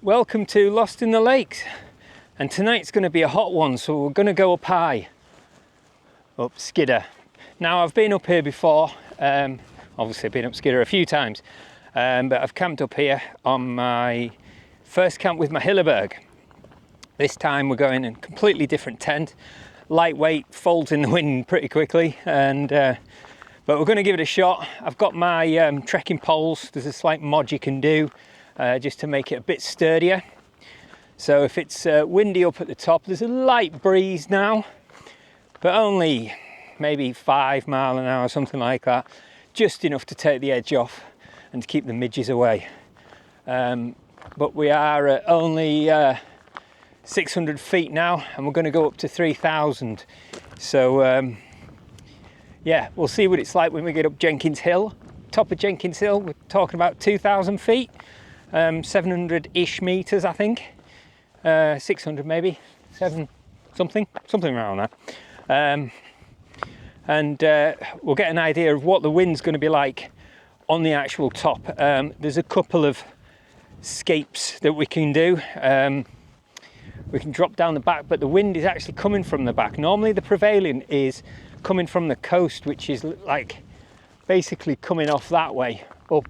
Welcome to Lost in the Lakes, and tonight's going to be a hot one, so we're going to go up high, up Skiddaw. Now I've been up here before, obviously I've been up Skiddaw a few times, but I've camped up here on my first camp with my Hilleberg. This time we're going in a completely different tent, lightweight, folds in the wind pretty quickly, and but we're going to give it a shot. I've got my trekking poles. There's a slight mod you can do just to make it a bit sturdier. So if it's windy up at the top, there's a light breeze now, but only maybe 5 miles an hour, something like that, just enough to take the edge off and to keep the midges away. But we are at only 600 feet now, and we're going to go up to 3,000. So yeah, we'll see what it's like when we get up Jenkins Hill. Top of Jenkins Hill, we're talking about 2,000 feet, 700-ish meters, I think. 600 maybe, something around there. And we'll get an idea of what the wind's going to be like on the actual top. There's a couple of scapes that we can do. We can drop down the back, but the wind is actually coming from the back. Normally the prevailing is coming from the coast, which is like basically coming off that way up.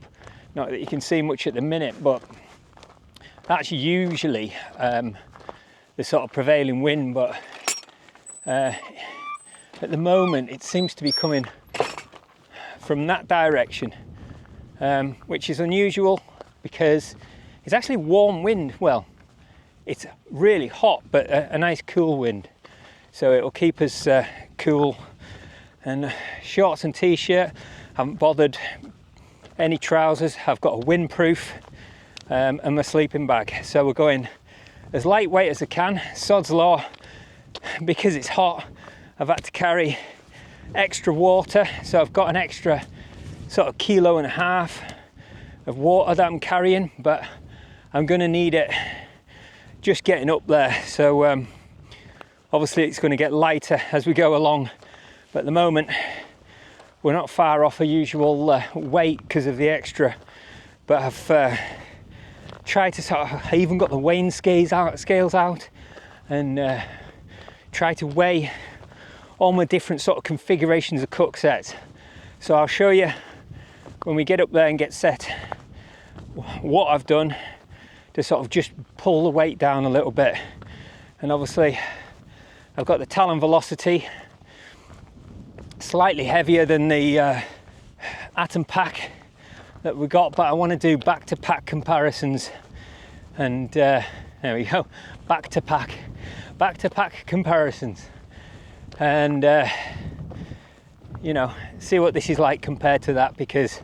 Not that you can see much at the minute, but that's usually the sort of prevailing wind. But at the moment it seems to be coming from that direction, which is unusual because it's actually warm wind. Well, it's really hot, but a nice cool wind, so it will keep us cool. And shorts and t-shirt, haven't bothered any trousers. I've got a windproof and my sleeping bag, so we're going as lightweight as I can. Sod's law, because it's hot, I've had to carry extra water, so I've got an extra sort of 1.5 kilos of water that I'm carrying, but I'm going to need it just getting up there. So obviously it's going to get lighter as we go along, but at the moment we're not far off a usual weight because of the extra. But I've tried to I even got the weighing scales out and try to weigh all my different sort of configurations of cook sets. So I'll show you when we get up there and get set what I've done to sort of just pull the weight down a little bit. And obviously I've got the Talon Velocity, slightly heavier than the Atom pack that we got, but I want to do back to pack comparisons, and there we go, back to pack comparisons, and you know, see what this is like compared to that, because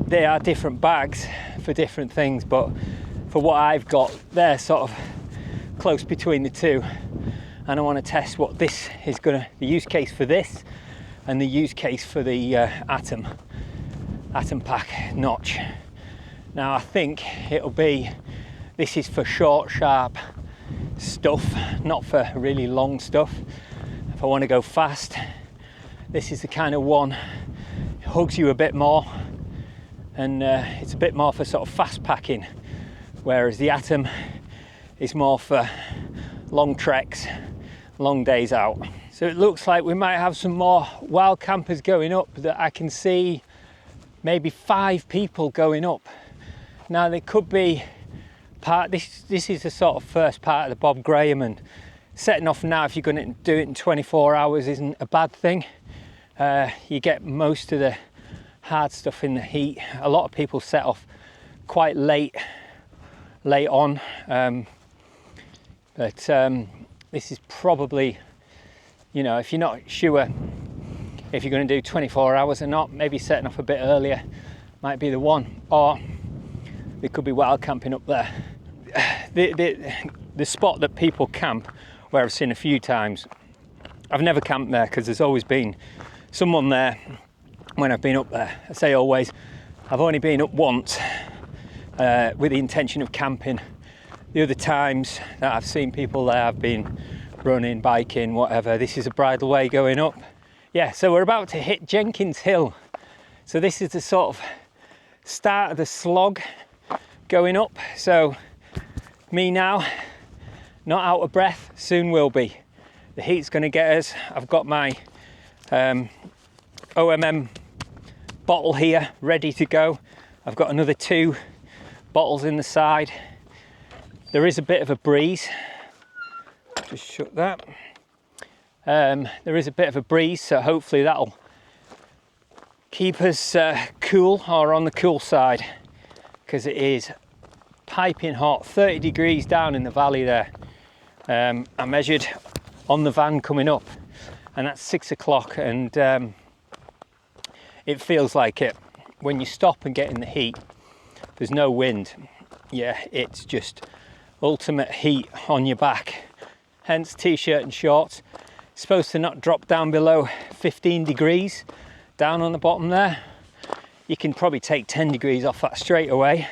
they are different bags for different things, but for what I've got, they're sort of close between the two, and I want to test what this is the use case for this and the use case for the Atom pack notch. Now I think it'll be, this is for short, sharp stuff, not for really long stuff. If I want to go fast, this is the kind of one, it hugs you a bit more, and it's a bit more for sort of fast packing, whereas the Atom is more for long treks, long days out. So it looks like we might have some more wild campers going up, that I can see maybe 5 people going up. Now they could be this is the sort of first part of the Bob Graham, and setting off now, if you're going to do it in 24 hours, isn't a bad thing. You get most of the hard stuff in the heat. A lot of people set off quite late on, but this is probably, you know, if you're not sure if you're going to do 24 hours or not, maybe setting off a bit earlier might be the one. Or they could be wild camping up there. The spot that people camp, where I've seen a few times, I've never camped there because there's always been someone there when I've been up there. I say always, I've only been up once with the intention of camping. The other times that I've seen people there, I've been running, biking, whatever. This is a bridle way going up. Yeah, so we're about to hit Jenkins Hill. So this is the sort of start of the slog going up. So Me now, not out of breath, soon will be. The heat's going to get us. I've got my OMM bottle here ready to go. I've got another 2 bottles in the side. There is a bit of a breeze. Just shut that. There is a bit of a breeze, so hopefully that'll keep us cool, or on the cool side, because it is piping hot, 30 degrees down in the valley there. I measured on the van coming up, and that's 6 o'clock, and it feels like it. When you stop and get in the heat, there's no wind. Yeah, it's just ultimate heat on your back. Hence t-shirt and shorts. It's supposed to not drop down below 15 degrees down on the bottom there. You can probably take 10 degrees off that straight away.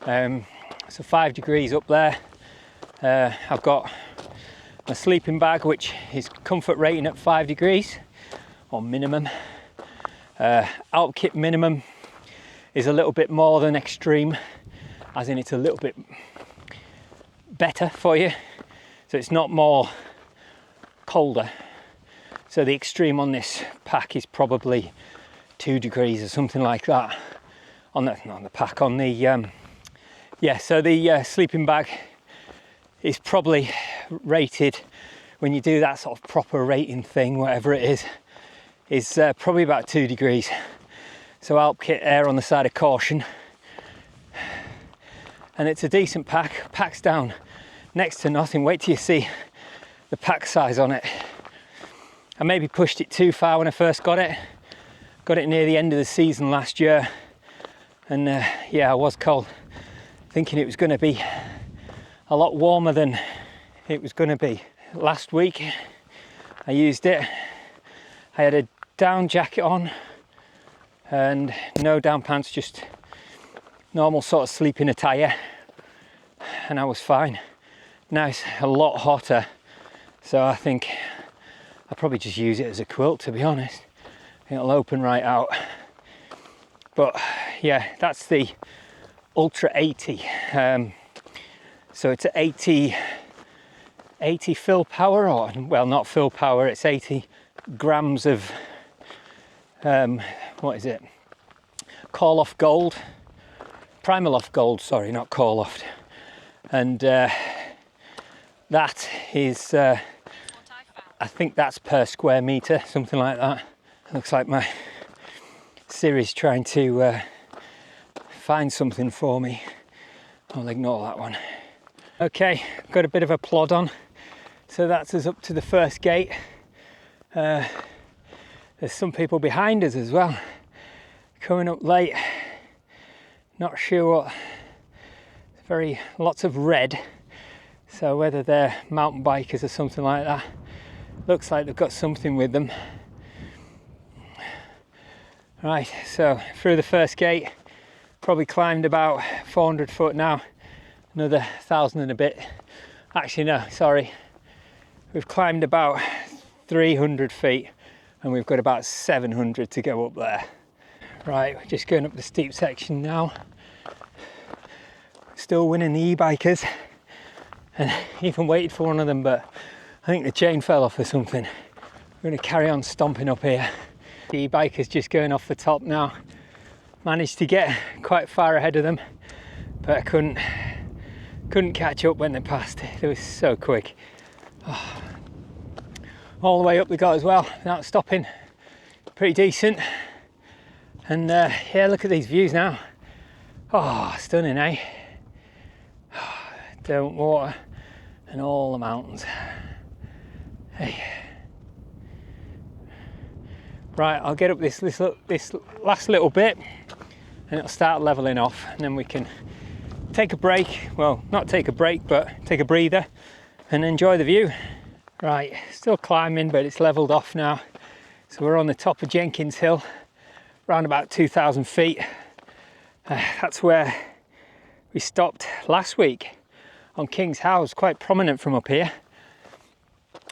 So 5 degrees up there. I've got a sleeping bag which is comfort rating at 5 degrees or minimum. Alp kit minimum is a little bit more than extreme, as in it's a little bit better for you, so it's not more colder. So the extreme on this pack is probably 2 degrees or something like that. On the, not on the pack, on the yeah, so the sleeping bag is probably rated, when you do that sort of proper rating thing, whatever it is probably about 2 degrees. So Alp kit, air on the side of caution. And it's a decent pack, packs down next to nothing. Wait till you see the pack size on it. I maybe pushed it too far when I first got it. Got it near the end of the season last year. And yeah, I was cold, thinking it was going to be a lot warmer than it was going to be. Last week I used it. I had a down jacket on and no down pants, just normal sort of sleeping attire, and I was fine. Now it's a lot hotter, so I think I'll probably just use it as a quilt, to be honest. It'll open right out. But yeah, that's the Ultra 80. So it's 80 fill power, or well, not fill power, it's 80 grams of what is it? Corloft Gold, Primaloft Gold, sorry, not Corloft. And that is, I think that's per square meter, something like that. Looks like my Siri's trying to find something for me. I'll ignore that one. Okay, got a bit of a plod on, so that's us up to the first gate. There's some people behind us as well, coming up late. Not sure what, lots of red, so whether they're mountain bikers or something like that. Looks like they've got something with them. Right, so through the first gate, probably climbed about 400 foot now, another 1,000 and a bit. Actually no, sorry, we've climbed about 300 feet and we've got about 700 to go up there. Right, we're just going up the steep section now. Still winning the e-bikers, and even waited for one of them, but I think the chain fell off or something. We're going to carry on stomping up here. The e-bikers just going off the top now. Managed to get quite far ahead of them, but I couldn't catch up when they passed. They were so quick. Oh. All the way up they got as well, without stopping. Pretty decent. And yeah, look at these views now. Oh, stunning, eh? Don't water and all the mountains. Hey. Right, I'll get up this last little bit and it'll start leveling off, and then we can take a break. Well, not take a break, but take a breather and enjoy the view. Right, still climbing, but it's leveled off now. So we're on the top of Jenkins Hill, around about 2,000 feet. That's where we stopped last week on King's House, quite prominent from up here.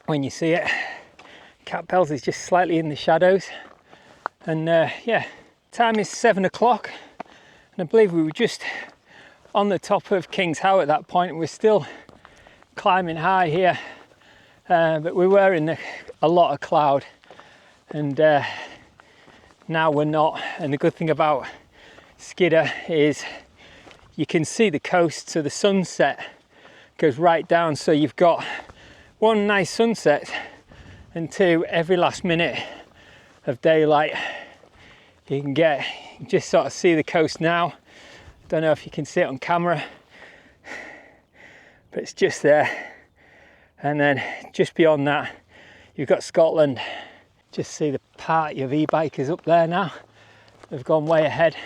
When you see it, Catpells is just slightly in the shadows. And yeah, time is 7 o'clock, and I believe we were just on the top of King's How at that point. We're still climbing high here, but we were in a lot of cloud, and now we're not. And the good thing about Skiddaw is you can see the coast, so the sunset goes right down, so you've got one nice sunset and two, every last minute of daylight you can get. You just sort of see the coast now. Don't know if you can see it on camera, but it's just there. And then just beyond that you've got Scotland. Just see the party of e-bikers up there now. They've gone way ahead.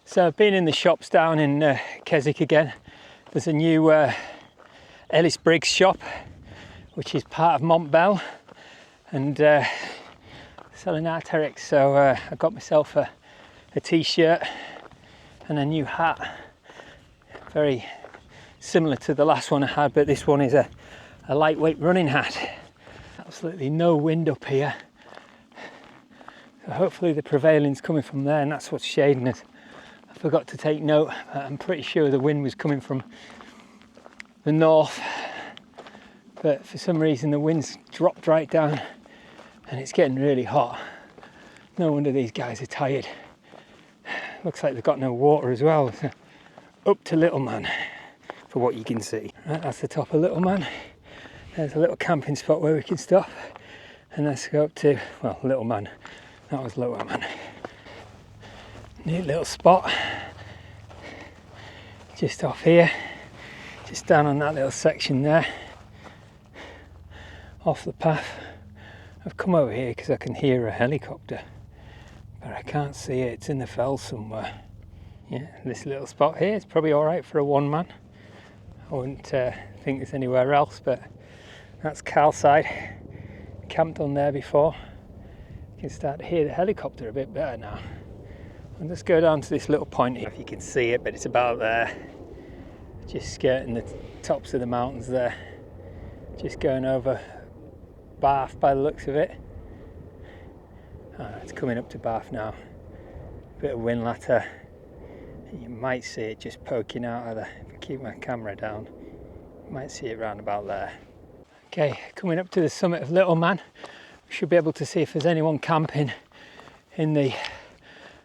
So I've been in the shops down in Keswick again. There's a new Ellis Briggs shop, which is part of Montbell, and selling Arc'teryx. So I got myself a t-shirt and a new hat, very similar to the last one I had, but this one is a lightweight running hat. Absolutely no wind up here, so hopefully the prevailing's coming from there, and that's what's shading us. I forgot to take note, I'm pretty sure the wind was coming from the north, but for some reason the wind's dropped right down and it's getting really hot. No wonder these guys are tired. Looks like they've got no water as well. So up to Little Man for what you can see. Right, that's the top of Little Man. There's a little camping spot where we can stop, and let's go up to, well, Little Man. That was Lower Man. Neat little spot just off here, just down on that little section there, off the path. I've come over here because I can hear a helicopter, but I can't see it. It's in the fells somewhere. Yeah, this little spot here is probably all right for a one man. I wouldn't think there's anywhere else, but that's Calside. Camped on there before. You can start to hear the helicopter a bit better now. I'll just go down to this little point here, if you can see it, but it's about there. Just skirting the tops of the mountains there. Just going over Bath by the looks of it. It's coming up to Bath now. Bit of Whinlatter. You might see it just poking out of the, if I keep my camera down, you might see it round about there. Okay, coming up to the summit of Little Man. We should be able to see if there's anyone camping in the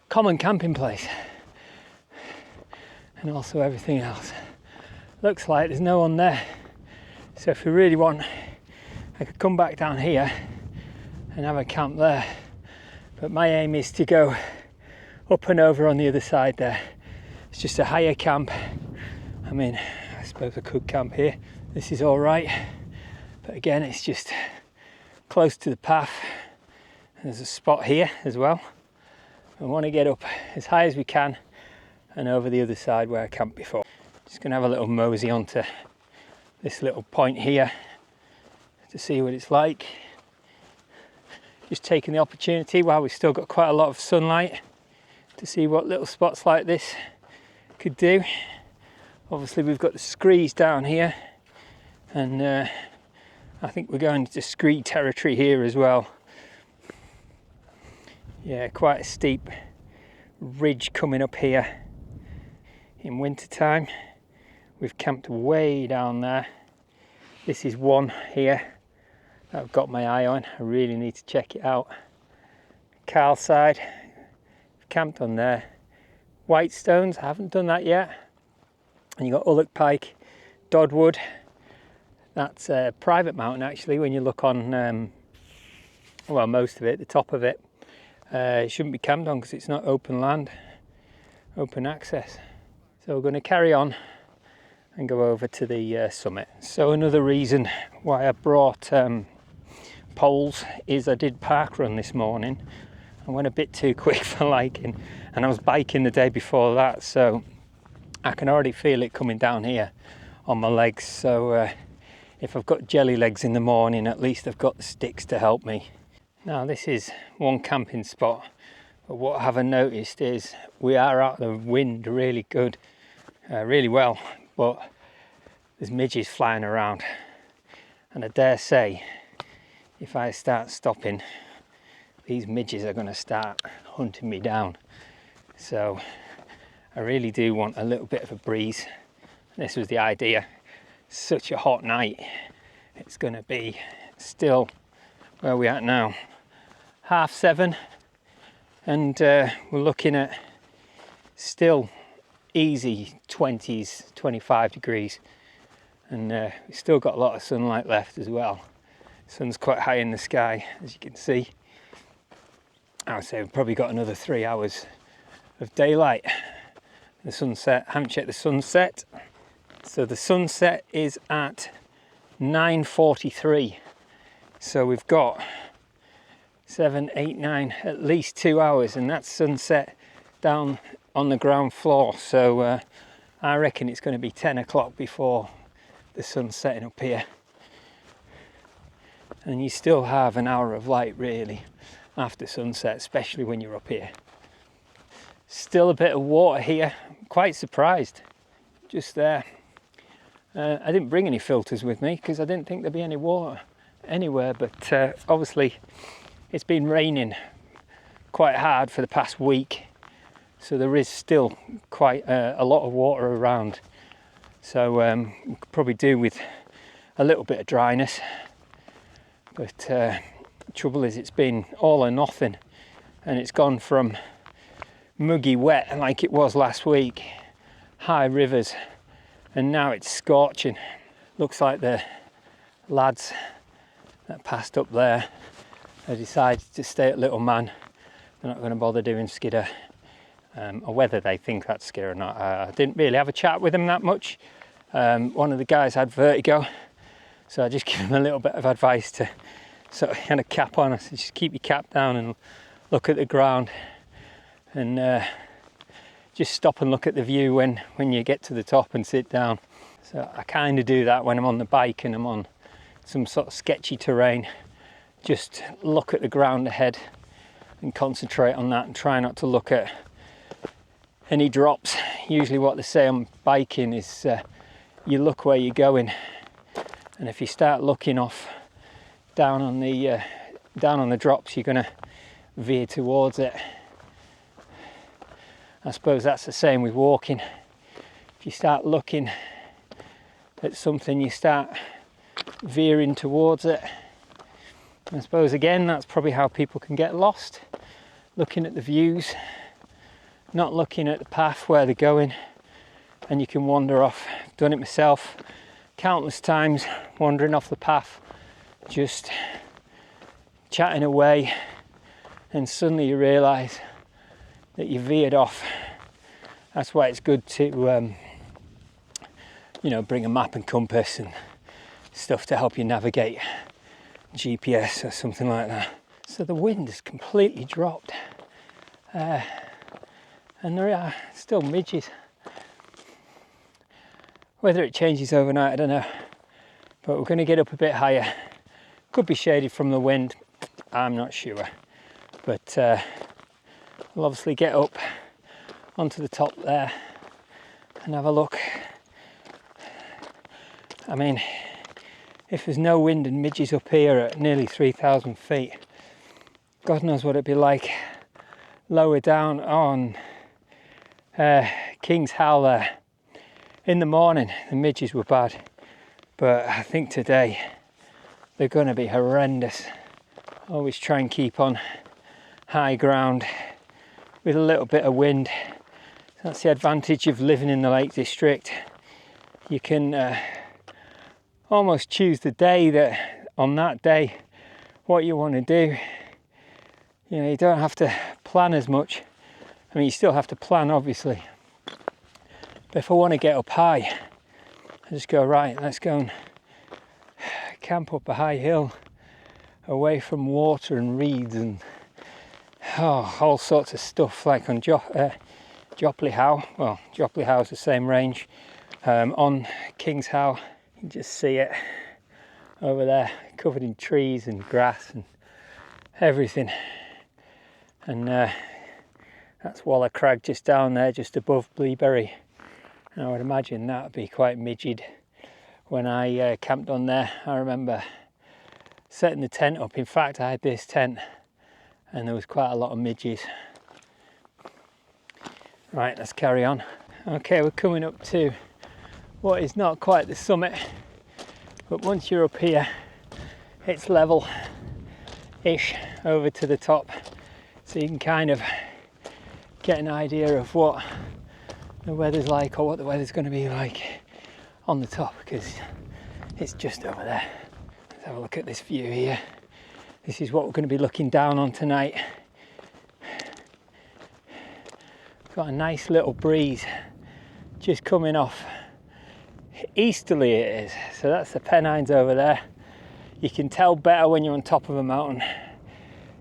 common camping place, and also everything else. Looks like there's no one there, so if we really want, I could come back down here and have a camp there, but my aim is to go up and over on the other side there. It's just a higher camp. I mean, I suppose I could camp here. This is all right, but again, it's just close to the path. And there's a spot here as well. I want to get up as high as we can and over the other side where I camped before. Just going to have a little mosey onto this little point here to see what it's like. Just taking the opportunity while we've still got quite a lot of sunlight to see what little spots like this could do. Obviously we've got the screes down here, and I think we're going into scree territory here as well. Yeah, quite a steep ridge coming up here. In winter time, we've camped way down there. This is one here that I've got my eye on. I really need to check it out. Calside, camped on there. Whitestones, I haven't done that yet. And you got Ulloch Pike, Dodwood. That's a private mountain actually when you look on, well, most of it, the top of it. It shouldn't be camped on because it's not open land, open access. So we're going to carry on and go over to the summit. So another reason why I brought poles is I did park run this morning. I went a bit too quick for liking, and I was biking the day before that, so I can already feel it coming down here on my legs. So if I've got jelly legs in the morning, at least I've got the sticks to help me. Now this is one camping spot, but what I haven't noticed is we are out of the wind really good, really well, but there's midges flying around, and I dare say if I start stopping, these midges are going to start hunting me down. So I really do want a little bit of a breeze. This was the idea. Such a hot night. It's going to be still, where we at now, 7:30, and we're looking at still easy 20s, 25 degrees, and we've still got a lot of sunlight left as well. Sun's quite high in the sky, as you can see. I would say we've probably got another 3 hours of daylight. The sunset, I haven't checked the sunset. So the sunset is at 9:43. So we've got 7, 8, 9, at least 2 hours, and that's sunset down on the ground floor. So I reckon it's going to be 10 o'clock before the sun's setting up here. And you still have an hour of light really after sunset, especially when you're up here. Still a bit of water here. I'm quite surprised. Just there. I didn't bring any filters with me because I didn't think there'd be any water anywhere, but obviously it's been raining quite hard for the past week, so there is still quite a lot of water around. So we could probably do with a little bit of dryness, but the trouble is it's been all or nothing, and it's gone from muggy wet like it was last week, high rivers, and now it's scorching. Looks like the lads that passed up there, they decided to stay at Little Man. They're not going to bother doing Skiddaw, or whether they think that's Skiddaw or not. I didn't really have a chat with them that much. One of the guys had vertigo, so I just gave him a little bit of advice to sort of had a cap on. I said, just keep your cap down and look at the ground, and just stop and look at the view when you get to the top and sit down. So I kind of do that when I'm on the bike and I'm on some sort of sketchy terrain. Just look at the ground ahead and concentrate on that, and try not to look at any drops. Usually what they say on biking is you look where you're going, and if you start looking off down on the drops, you're going to veer towards it. I suppose that's the same with walking. If you start looking at something, you start veering towards it. I suppose again that's probably how people can get lost, looking at the views, not looking at the path where they're going, and you can wander off. I've done it myself countless times, wandering off the path, just chatting away, and suddenly you realise that you veered off. That's why it's good to bring a map and compass and stuff to help you navigate, GPS or something like that. So the wind has completely dropped, and there are still midges. Whether it changes overnight, I don't know, but we're going to get up a bit higher. Could be shaded from the wind, I'm not sure, but we'll obviously get up onto the top there and have a look. I mean, if there's no wind and midges up here at nearly 3,000 feet, God knows what it'd be like lower down on King's Howl there. In the morning, the midges were bad, but I think today they're going to be horrendous. Always try and keep on high ground with a little bit of wind. That's the advantage of living in the Lake District. You can almost choose the day that, on that day, what you want to do. You don't have to plan as much. I mean, you still have to plan, obviously. But if I want to get up high, I just go, right, let's go and camp up a high hill, away from water and reeds and all sorts of stuff, like on Jopley Howe. Well, Jopley Howe is the same range. On King's Howe, you can just see it over there, covered in trees and grass and everything. And that's Waller Crag just down there, just above Bleaberry. And I would imagine that would be quite midged. When I camped on there, I remember setting the tent up. In fact, I had this tent and there was quite a lot of midges. Right, let's carry on. Okay, we're coming up to what is not quite the summit, but once you're up here, it's level-ish over to the top, so you can kind of get an idea of what the weather's like, or what the weather's going to be like on the top, because it's just over there. Let's have a look at this view here. This is what we're going to be looking down on tonight. Got a nice little breeze just coming off. Easterly it is, so that's the Pennines over there. You can tell better when you're on top of a mountain,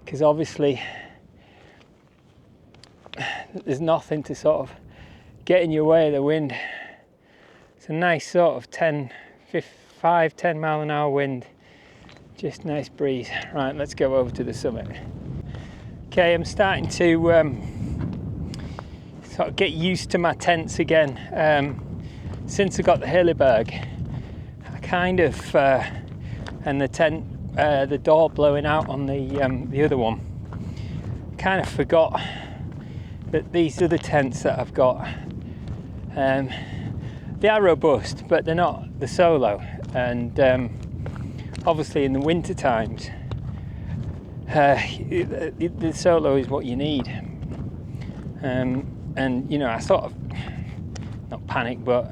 because obviously there's nothing to sort of get in your way of the wind. It's a nice sort of 10 mile an hour wind, just nice breeze. Right, let's go over to the summit. Okay, I'm starting to sort of get used to my tents again. Since I got the Hilleberg, I kind of and the tent, the door blowing out on the other one, kind of forgot that these other tents that I've got, they are robust, but they're not the Solo. And obviously in the winter times, the Solo is what you need. And you know, I sort of, not panicked, but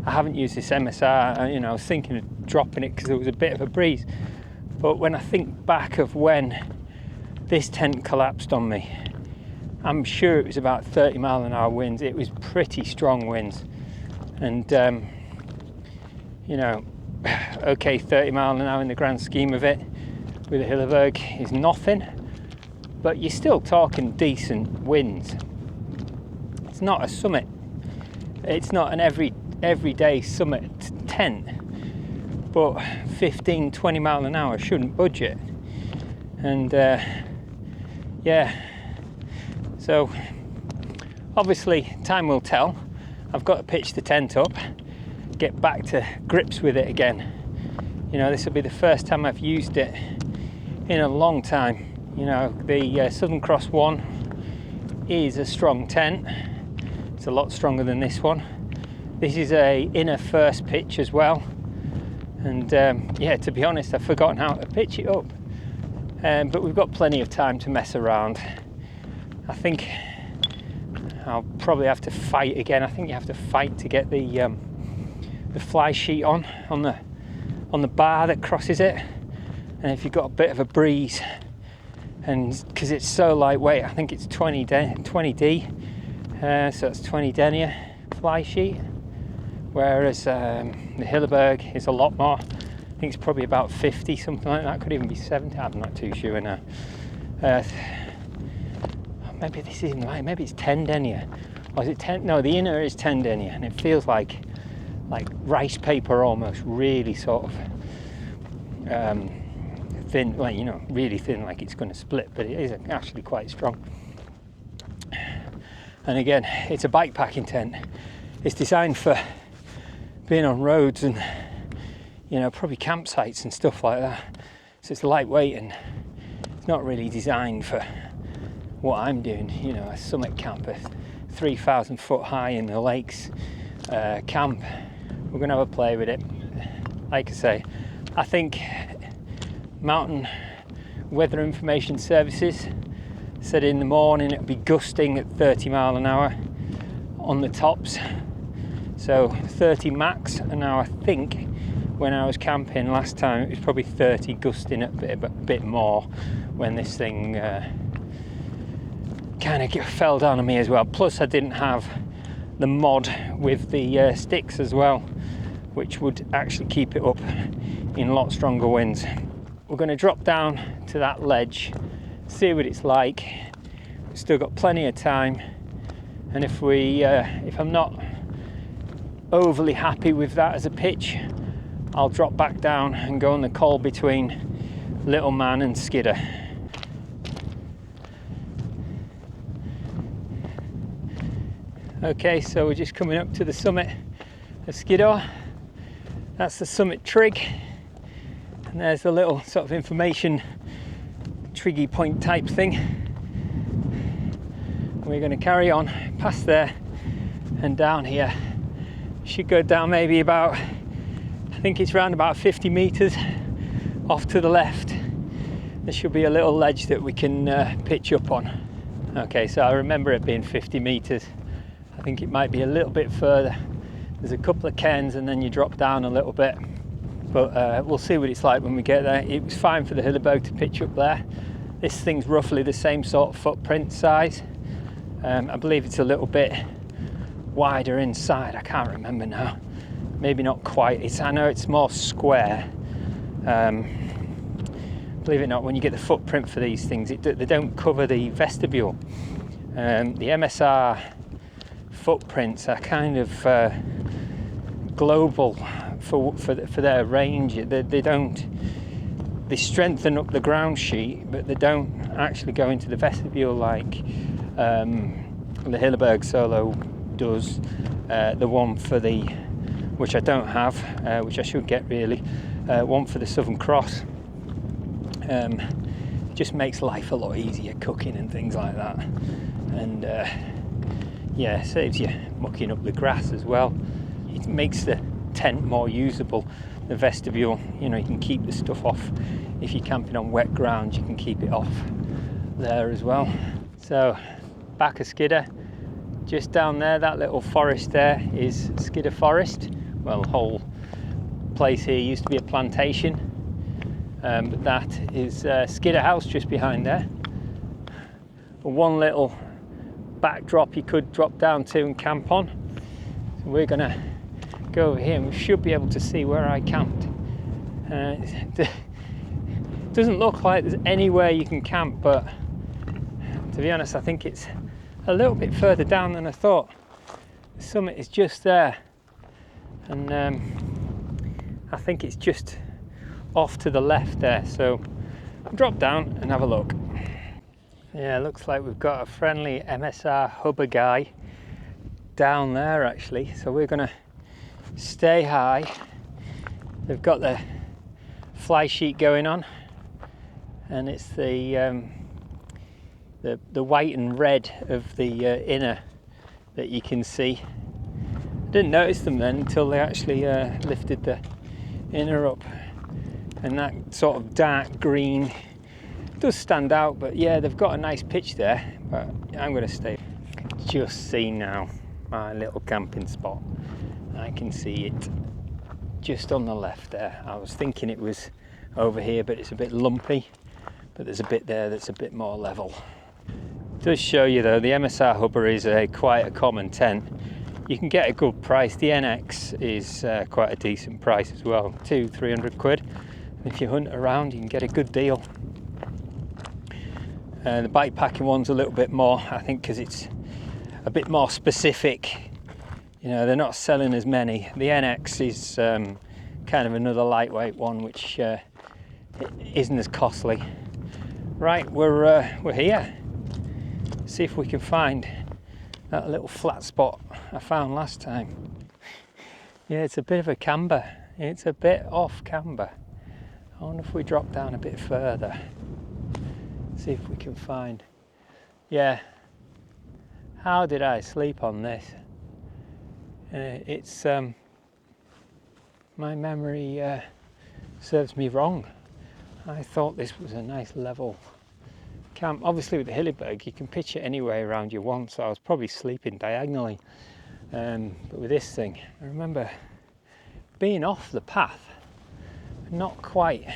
I haven't used this MSR. You know, I was thinking of dropping it because it was a bit of a breeze. But when I think back of when this tent collapsed on me, I'm sure it was about 30 mile an hour winds. It was pretty strong winds. And, you know, okay, 30 mile an hour in the grand scheme of it with a Hilleberg is nothing. But you're still talking decent winds. It's not a summit. It's not an everyday summit tent. But 15, 20 mile an hour shouldn't budge it. And yeah, so obviously time will tell. I've got to pitch the tent up, get back to grips with it again. You know, this will be the first time I've used it in a long time. You know, the Southern Cross one is a strong tent. It's a lot stronger than this one. This is a inner first pitch as well. And yeah, to be honest, I've forgotten how to pitch it up. But we've got plenty of time to mess around. I think I'll probably have to fight again. I think you have to fight to get the fly sheet on the bar that crosses it. And if you've got a bit of a breeze, and because it's so lightweight, I think it's 20D, so it's 20 denier fly sheet. Whereas the Hilleberg is a lot more. I think it's probably about 50, something like that. Could even be 70. I'm not too sure now. Maybe this isn't right. Maybe it's 10 denier. Or is it 10? No, the inner is 10 denier, and it feels like rice paper almost. Really sort of thin, like, you know, really thin, like it's going to split. But it is actually quite strong. And again, it's a bike packing tent. It's designed for being on roads and, you know, probably campsites and stuff like that. So it's lightweight, and it's not really designed for what I'm doing. You know, a summit camp, a 3,000 foot high in the lakes camp. We're going to have a play with it. Like I say, I think Mountain Weather Information Services said in the morning it'd be gusting at 30 mile an hour on the tops. So 30 max, and now I think when I was camping last time it was probably 30 gusting a bit more when this thing kind of fell down on me as well. Plus I didn't have the mod with the sticks as well, which would actually keep it up in a lot stronger winds. We're going to drop down to that ledge, see what it's like. We've still got plenty of time, and if I'm not overly happy with that as a pitch, I'll drop back down and go on the col between Little Man and Skiddaw. Okay, so we're just coming up to the summit of Skiddaw. That's the summit trig, and there's the little sort of information triggy point type thing We're going to carry on past there and down here. Should go down maybe about, I think it's around about 50 meters off to the left. There should be a little ledge that we can pitch up on. Okay, so I remember it being 50 meters. I think it might be a little bit further. There's a couple of cairns and then you drop down a little bit. But we'll see what it's like when we get there. It was fine for the Skiddaw to pitch up there. This thing's roughly the same sort of footprint size. I believe it's a little bit wider inside. I can't remember now. Maybe not quite. I know it's more square. Believe it or not, when you get the footprint for these things, they don't cover the vestibule. The MSR footprints are kind of global for their range. They strengthen up the ground sheet, but they don't actually go into the vestibule like the Skiddaw Solo does. The one for the, which I don't have, which I should get really, one for the Southern Cross. Just makes life a lot easier cooking and things like that, and yeah, saves you mucking up the grass as well. It makes the tent more usable. The vestibule, you know, you can keep the stuff off. If you're camping on wet ground, you can keep it off there as well. So back of Skiddaw, just down there, that little forest there is Skiddaw Forest. Well, the whole place here used to be a plantation. But that is Skiddaw House just behind there. One little backdrop you could drop down to and camp on. So we're gonna go over here and we should be able to see where I camped. It doesn't look like there's anywhere you can camp, but to be honest, I think it's a little bit further down than I thought. The summit is just there, and I think it's just off to the left there, so I'll drop down and have a look. Yeah, looks like we've got a friendly MSR hubber guy down there actually, so we're gonna stay high. They've got the fly sheet going on, and it's the white and red of the inner that you can see. I didn't notice them then until they actually lifted the inner up. And that sort of dark green does stand out, but yeah, they've got a nice pitch there, but I'm going to stay. I can just see now my little camping spot. I can see it just on the left there. I was thinking it was over here, but it's a bit lumpy, but there's a bit there that's a bit more level. It does show you though, the MSR hubber is quite a common tent. You can get a good price. The NX is quite a decent price as well, 200-300 quid. If you hunt around, you can get a good deal. The bike packing one's a little bit more, I think, because it's a bit more specific. You know, they're not selling as many. The NX is kind of another lightweight one, which isn't as costly. Right, we're here. See if we can find that little flat spot I found last time. Yeah, it's a bit of a camber. It's a bit off camber. I wonder if we drop down a bit further, see if we can find. Yeah, how did I sleep on this? It's my memory serves me wrong. I thought this was a nice level camp. Obviously with the Skiddaw you can pitch it anywhere around you want, so I was probably sleeping diagonally. But with this thing, I remember being off the path, not quite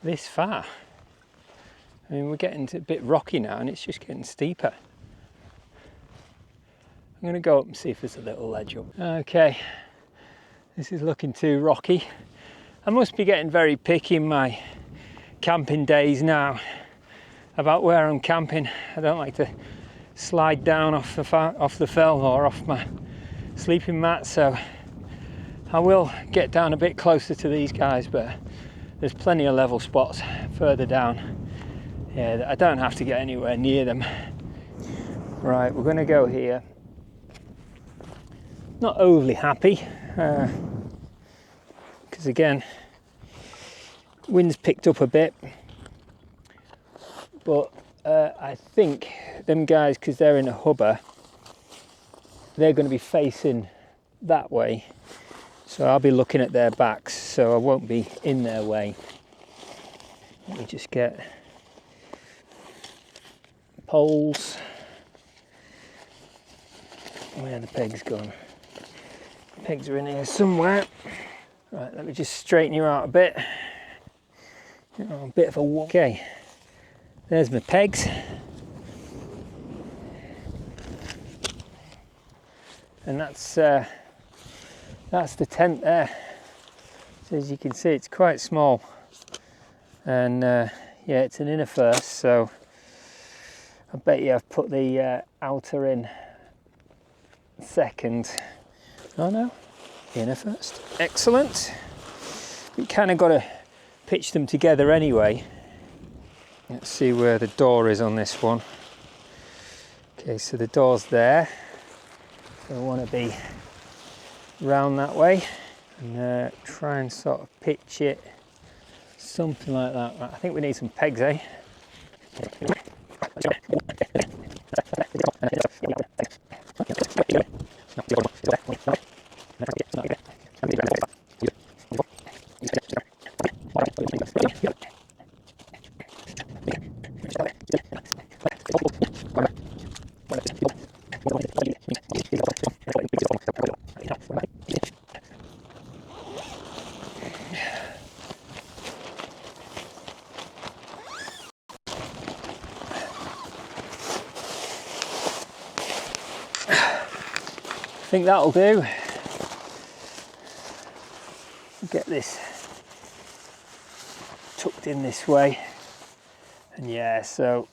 this far. I mean, we're getting a bit rocky now and it's just getting steeper. I'm going to go up and see if there's a little ledge up. Okay, this is looking too rocky. I must be getting very picky in my camping days now about where I'm camping. I don't like to slide down off the fell or off my sleeping mat, so I will get down a bit closer to these guys, but there's plenty of level spots further down. Yeah, I don't have to get anywhere near them. Right, we're going to go here. Not overly happy, because again, wind's picked up a bit, but I think them guys, because they're in a hubber, they're going to be facing that way. So I'll be looking at their backs, so I won't be in their way. Let me just get poles. Where are the pegs gone? Pegs are in here somewhere. Right, let me just straighten you out a bit. Oh, a bit of a walk. Okay, there's my pegs. And that's the tent there. So as you can see, it's quite small. And yeah, it's an inner first, so I bet you I've put the outer in second. Oh no, inner first. Excellent. You kind of got to pitch them together anyway. Let's see where the door is on this one. Okay, so the door's there. So I want to be round that way and try and sort of pitch it something like that. Right, I think we need some pegs, eh? I think that'll do. Get this tucked in this way, and yeah, so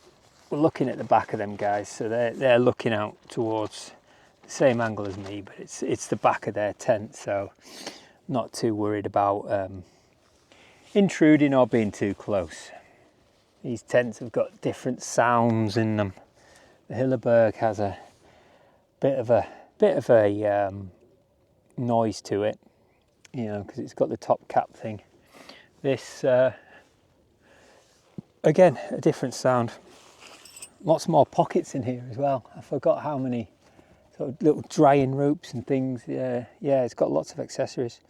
we're looking at the back of them guys, so they're looking out towards the same angle as me, but it's the back of their tent, so not too worried about intruding or being too close. These tents have got different sounds in them. The Hilleberg has a bit of a noise to it, you know, because it's got the top cap thing. This again, a different sound. Lots more pockets in here as well. I forgot how many sort of little drying ropes and things. Yeah, it's got lots of accessories.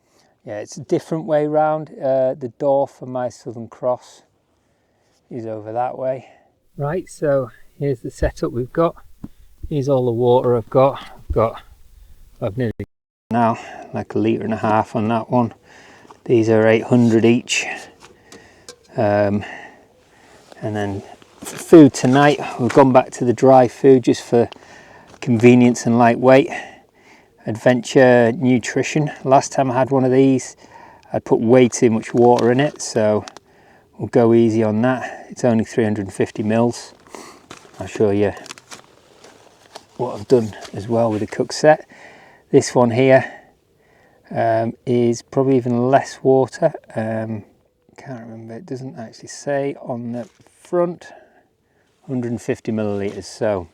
Yeah, it's a different way round. The door for my Southern Cross is over that way. Right, so here's the setup we've got. Here's all the water I've got. I've nearly now like 1.5 litres on that one. These are 800 each. And then for food tonight, we've gone back to the dry food just for convenience and lightweight. Adventure Nutrition. Last time I had one of these, I put way too much water in it, so we'll go easy on that. It's only 350 mils. I'll show you what I've done as well with the cook set. This one here is probably even less water. Can't remember, it doesn't actually say on the front. 150 millilitres, so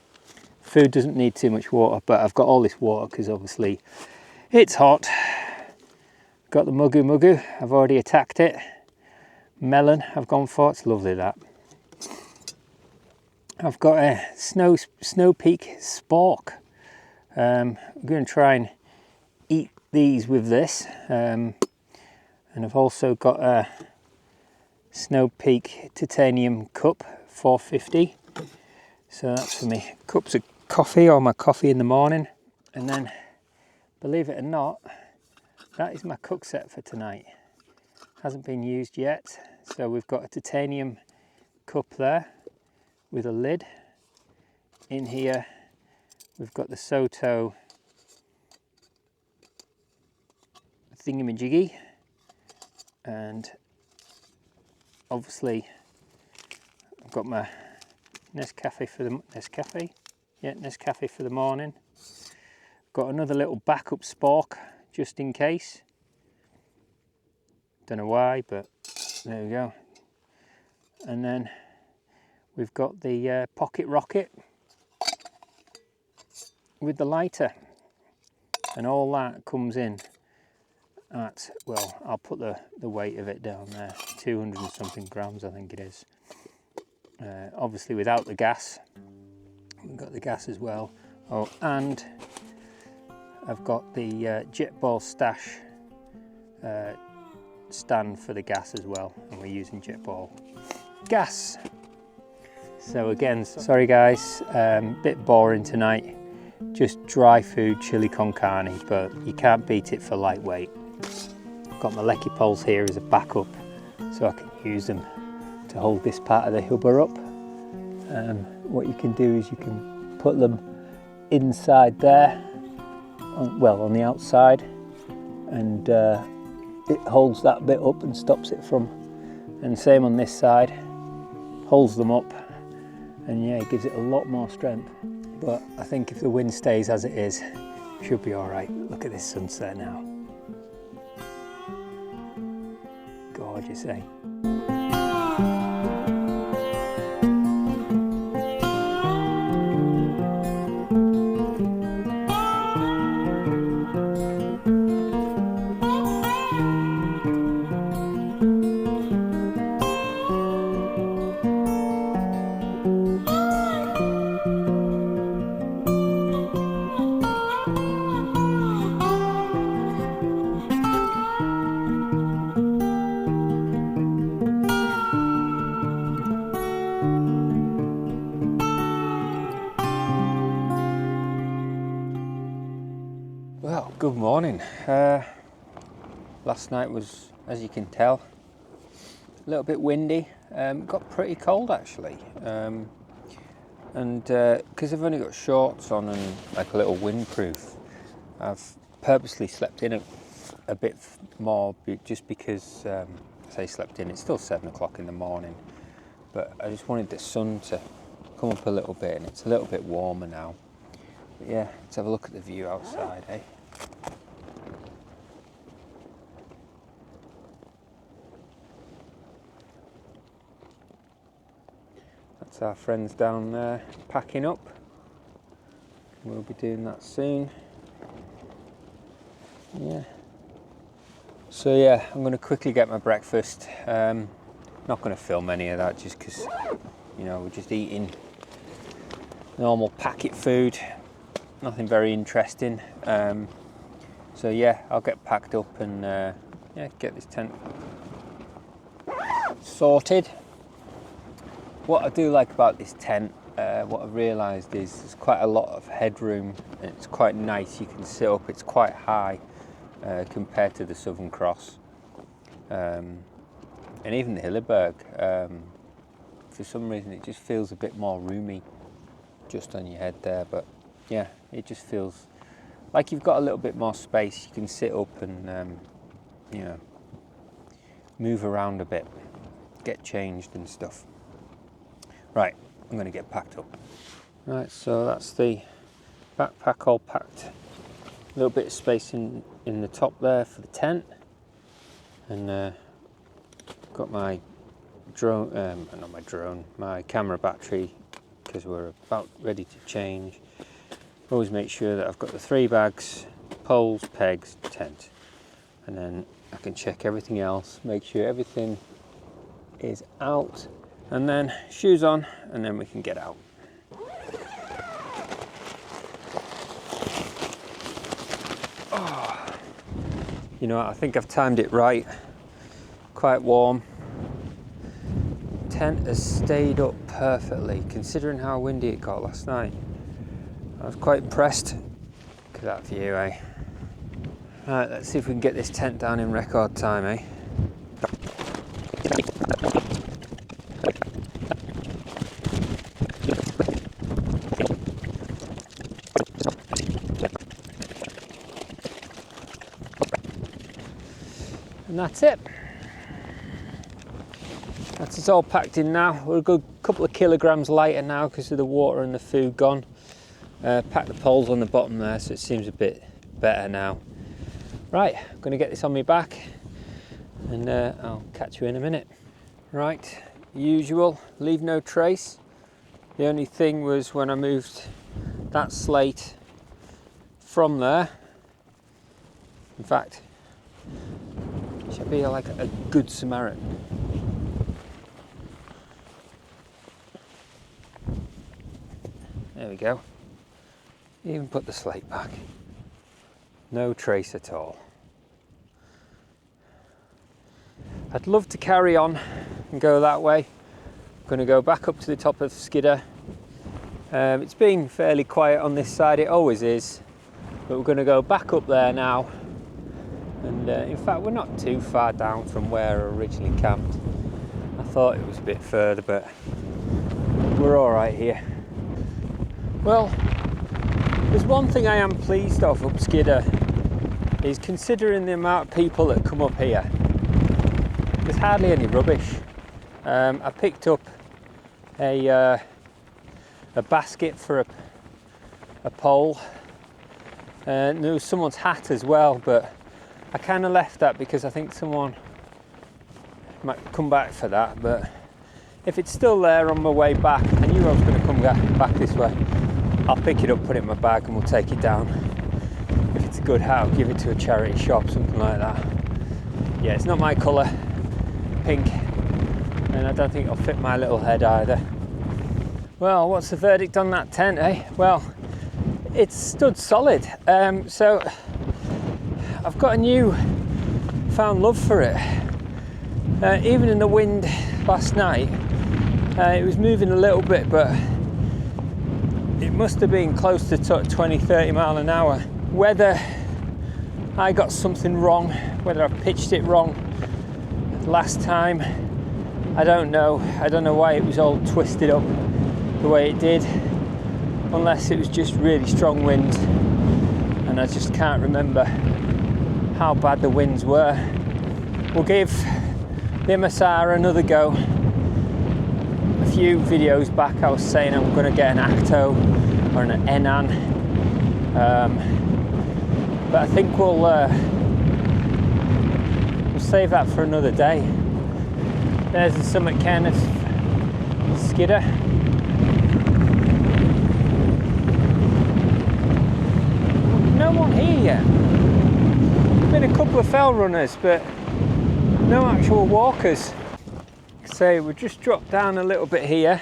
food doesn't need too much water, but I've got all this water because obviously it's hot. Got the mugu, I've already attacked it. Melon I've gone for, it's lovely that. I've got a Snow Peak spork. I'm going to try and eat these with this, and I've also got a Snow Peak titanium cup 450, so that's for me cups of coffee or my coffee in the morning. And then, believe it or not, that is my cook set for tonight. Hasn't been used yet, so we've got a titanium cup there with a lid. In here we've got the Soto thingamajiggy, and obviously I've got my Nescafe for the Nescafe for the morning. Got another little backup spork just in case. Don't know why, but there we go. And then we've got the pocket rocket with the lighter, and all that comes in at, well, I'll put the weight of it down there, 200 and something grams I think it is. obviously without the gas. We've got the gas as well. Oh, and I've got the Jetball stash stand for the gas as well, and we're using Jetball gas. So again, sorry guys, bit boring tonight. Just dry food, chili con carne, but you can't beat it for lightweight. I've got my lecky poles here as a backup, so I can use them to hold this part of the hubber up. What you can do is you can put them inside there, on the outside, and it holds that bit up and stops it from, and same on this side, holds them up, and yeah, it gives it a lot more strength. But I think if the wind stays as it is, it should be all right. Look at this sunset now. Gorgeous, eh? Well, good morning. Last night was, as you can tell, a little bit windy. Got pretty cold actually, and because I've only got shorts on and like a little windproof, I've purposely slept in a bit more, just because I say slept in. It's still 7 o'clock in the morning, but I just wanted the sun to come up a little bit, and it's a little bit warmer now. But yeah, let's have a look at the view outside, eh? That's our friends down there packing up. We'll be doing that soon. Yeah. So yeah, I'm going to quickly get my breakfast. Not going to film any of that just because, you know, we're just eating normal packet food. Nothing very interesting. So yeah, I'll get packed up and yeah, get this tent sorted. What I do like about this tent, what I've realised is there's quite a lot of headroom, and it's quite nice. You can sit up, it's quite high compared to the Southern Cross, and even the Hilleberg. For some reason it just feels a bit more roomy just on your head there, but yeah, it just feels like you've got a little bit more space. You can sit up and you know, move around a bit, get changed and stuff. Right, I'm going to get packed up. Right, so that's the backpack all packed. A little bit of space in the top there for the tent, and got my drone, not my drone, my camera battery, because we're about ready to change. Always make sure that I've got the 3 bags, poles, pegs, tent, and then I can check everything else, make sure everything is out, and then shoes on, and then we can get out. Oh, you know, I think I've timed it right. Quite warm. Tent has stayed up perfectly considering how windy it got last night. I was quite impressed. Look at that view, eh? Right, let's see if we can get this tent down in record time, eh? And that's it. That's it all packed in now. We're a good couple of kilograms lighter now because of the water and the food gone. Pack the poles on the bottom there, so it seems a bit better now. Right, I'm going to get this on my back, and I'll catch you in a minute. Right, usual, leave no trace. The only thing was when I moved that slate from there. In fact, should be like a good Samaritan. There we go. Even put the slate back. No trace at all. I'd love to carry on and go that way. I'm going to go back up to the top of Skiddaw. It's been fairly quiet on this side, it always is, but we're going to go back up there now. And in fact, we're not too far down from where I originally camped. I thought it was a bit further, but we're all right here. Well, there's one thing I am pleased of up Skiddaw, is considering the amount of people that come up here, there's hardly any rubbish. I picked up a basket for a pole, and there was someone's hat as well, but I kind of left that because I think someone might come back for that. But if it's still there on my way back, I knew I was going to come back this way, I'll pick it up, put it in my bag, and we'll take it down. If it's a good hat, I'll give it to a charity shop, something like that. Yeah, it's not my colour, pink, and I don't think it'll fit my little head either. Well, what's the verdict on that tent, eh? Well, it's stood solid. So I've got a new found love for it. Even in the wind last night, it was moving a little bit, but it must have been close to 20-30 mile an hour. Whether I got something wrong, whether I pitched it wrong last time, I don't know. I don't know why it was all twisted up the way it did, unless it was just really strong winds, and I just can't remember how bad the winds were. We'll give the MSR another go. A few videos back I was saying I'm going to get an Acto or an Enan, but I think we'll save that for another day. There's the summit cairn of Skiddaw. No one here yet. Been a couple of fell runners, but no actual walkers. So we just dropped down a little bit here,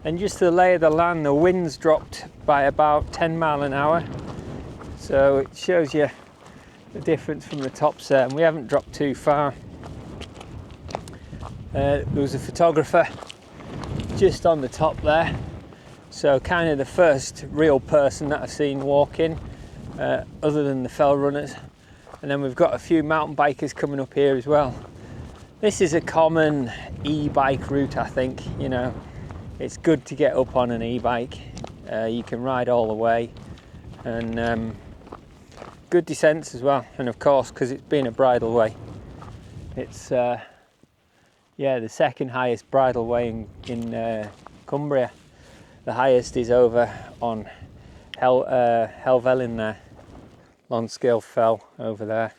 and just the lay of the land, the wind's dropped by about 10 mile an hour. So it shows you the difference from the tops there, and we haven't dropped too far. There was a photographer just on the top there, so kind of the first real person that I've seen walking, other than the fell runners. And then we've got a few mountain bikers coming up here as well. This is a common e-bike route, I think. You know, it's good to get up on an e-bike. You can ride all the way, and good descents as well. And of course, because it's been a bridle way, it's yeah, the second highest bridle way in Cumbria. The highest is over on Helvellyn there, Lonscale Fell over there,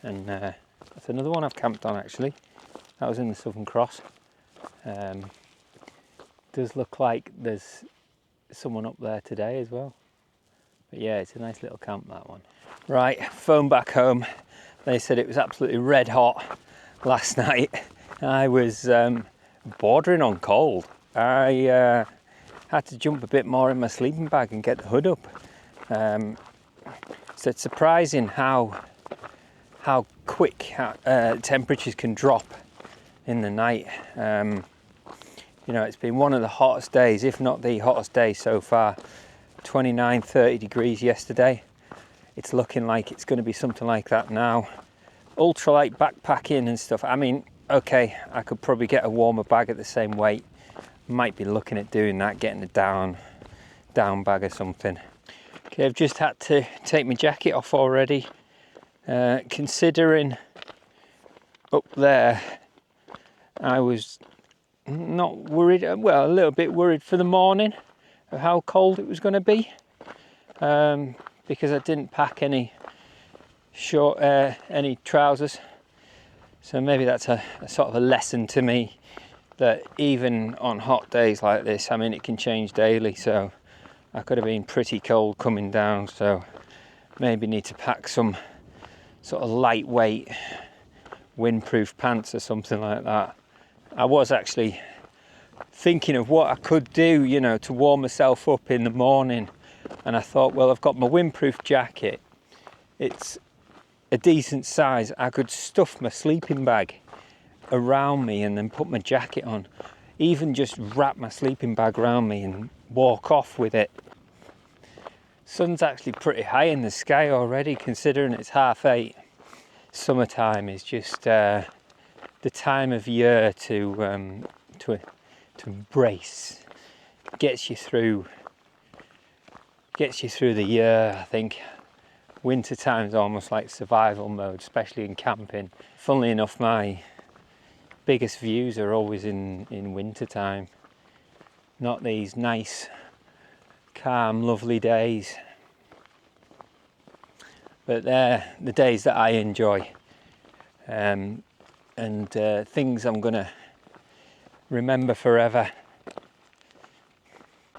and that's another one I've camped on actually. That was in the Southern Cross. Does look like there's someone up there today as well. But yeah, it's a nice little camp, that one. Right, phone back home. They said it was absolutely red hot last night. I was bordering on cold. I had to jump a bit more in my sleeping bag and get the hood up. So it's surprising how quick temperatures can drop in the night. You know, it's been one of the hottest days, if not the hottest day so far. 29-30 degrees yesterday. It's looking like it's going to be something like that now. Ultralight backpacking and stuff. I mean, okay, I could probably get a warmer bag at the same weight. Might be looking at doing that, getting a down bag or something. Okay, I've just had to take my jacket off already. Considering up there, I was not worried, well, a little bit worried for the morning of how cold it was going to be, because I didn't pack any any trousers. So maybe that's a sort of a lesson to me, that even on hot days like this, I mean, it can change daily, so I could have been pretty cold coming down, so maybe need to pack some sort of lightweight windproof pants or something like that. I was actually thinking of what I could do, you know, to warm myself up in the morning. And I thought, well, I've got my windproof jacket. It's a decent size. I could stuff my sleeping bag around me and then put my jacket on. Even just wrap my sleeping bag around me and walk off with it. Sun's actually pretty high in the sky already, considering it's 8:30. Summertime is just the time of year to embrace. Gets you through the year, I think. Winter time's almost like survival mode, especially in camping. Funnily enough, my biggest views are always in winter time, not these nice, calm, lovely days. But they're the days that I enjoy, and things I'm gonna remember forever.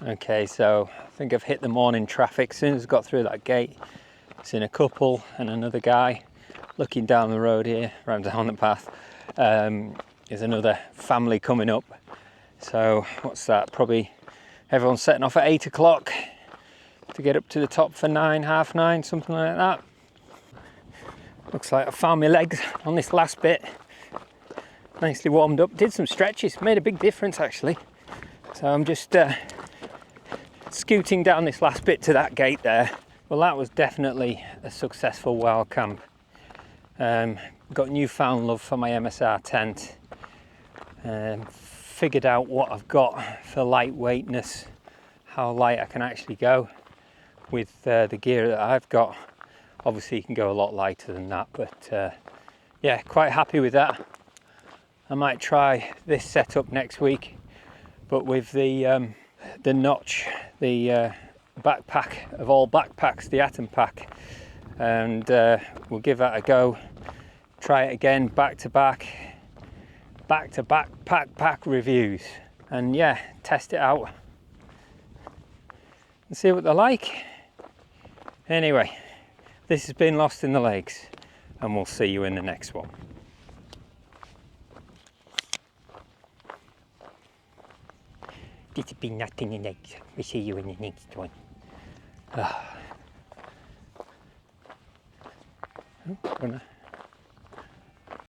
Okay, so I think I've hit the morning traffic. As soon as I got through that gate, seen a couple and another guy looking down the road here, round down the path. There's another family coming up. So what's that? Probably everyone's setting off at 8 o'clock to get up to the top for 9, half 9, something like that. Looks like I found my legs on this last bit. Nicely warmed up. Did some stretches, made a big difference actually. So I'm just scooting down this last bit to that gate there. Well, that was definitely a successful wild camp. Got newfound love for my MSR tent. Figured out what I've got for lightweightness, how light I can actually go with the gear that I've got. Obviously you can go a lot lighter than that, but yeah, quite happy with that. I might try this setup next week, but with the notch, the backpack of all backpacks, the Atom Pack, and we'll give that a go. Try it again, back to back pack reviews, and yeah, test it out and see what they're like. Anyway, this has been Lost in the Lakes, and we'll see you in the next one. This has been Lost in the Lakes. We'll see you in the next one. Gonna